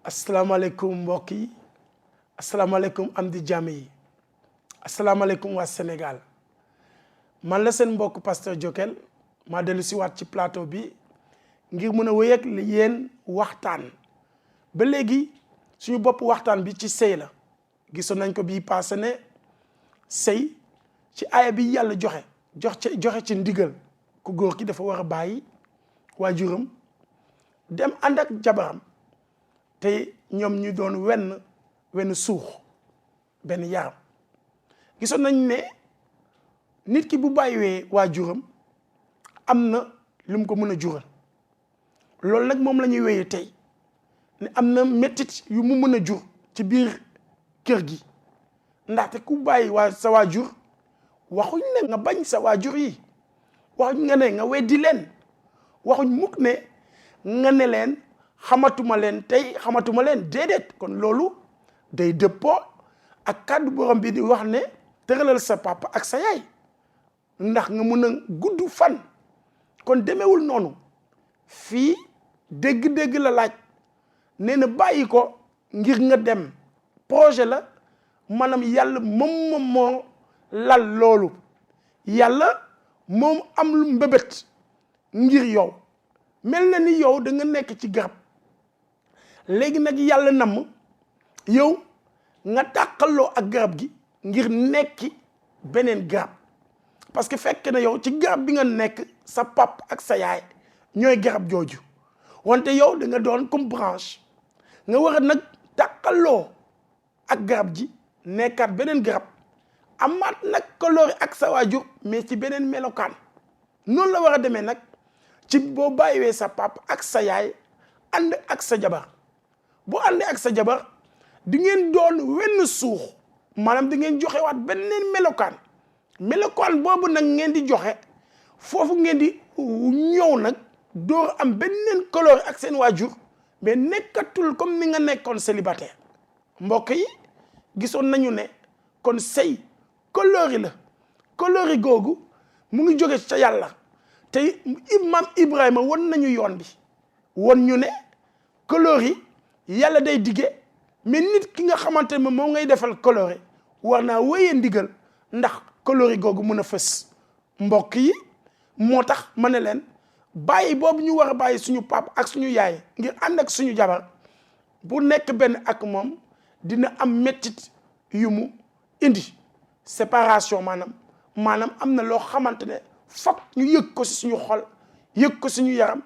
asalaamaaleykum mbokk yi asalaamaaleykum am di jàmm yi asalaamaaleykum waa Sénégal man la seen mbokk pasteur Jokel maa dellu si waat ci plateau bi ngir mën a wéy ak yéen waxtaan ba léegi suñu bopp waxtaan bi ci sëy la gisoon nañ ko bii passé ne sëy ci aaya bi yàlla joxe ci ndigal ku góor ki dafa war a bàyyi waajuram dem ànd ak jabaram te ñoom ñu doon wenn suux benn yaram gisoon nañ ne nit ki bu bàyyiwee waajuram am na lu mu ko mën a jural loolu nag moom la ñuy wéyee tey ne am na mettit yu mu mën a jur ci biir kër gi ndaxte ku bàyyi sa waajur waxuñ ne nga bañ sa waajur yi waxuñ nga ne nga weddi leen waxuñ mukk ne nga ne leen xamatuma leen tey xamatuma leen déedéet kon loolu day dëppoo ak kàddu borom bi di wax ne tëralal sa papa ak sa yaay ndax nga mën a gudd fan kon demewul noonu fii dégg-dégg la laaj nee na bàyyi ko ngir nga dem projet la maanaam yàlla moom moo lal loolu yàlla moom am lu mbébét ngir yow mel na ni yow da nga nekk ci garab léegi nag yàlla namm yow nga tàqaloo ak garab gi ngir nekki beneen garab parce que fekk na yow ci garab bi nga nekk sa pap ak sa yaay ñooy garab jooju wante yow da nga doon comme branche nga war a nag tàqaloo ak garab ji nekkaat beneen garab amaat nag coloré ak sa waajur mais ci beneen melokaan noonu la war a demee nag ci boo bàyyiwee sa pap ak sa yaay ànd ak sa jabar boo àndee ak sa jabar di ngeen doon wenn suux maanaam di ngeen joxe waat beneen melokaan boobu nag ngeen di joxe foofu ngeen di ñëw nag door am beneen couleur ak seen waajur mais nekkatul comme ni nga nekkoon célibataire mbokk yi gisoon nañu ne kon sëy couleur yi la couleur yi googu mu ngi jóge ca yàlla te maam Ibrahima won nañu yoon bi won ñu ne couleur yi yàlla day dige mais nit ki nga xamante ne moom ngay defal couleur yi war naa wéyee ndigal ndax couleur yi googu mën a fës mbokk yi moo tax ma ne leen bàyyi boobu ñu war a bàyyi suñu pap ak suñu yaay ngir ànd ak suñu jabar bu nekk benn ak moom dina am mettit yu mu indi séparation maanaam am na loo xamante ne fokk ñu yëg ko si suñu xol yëg ko suñu yaram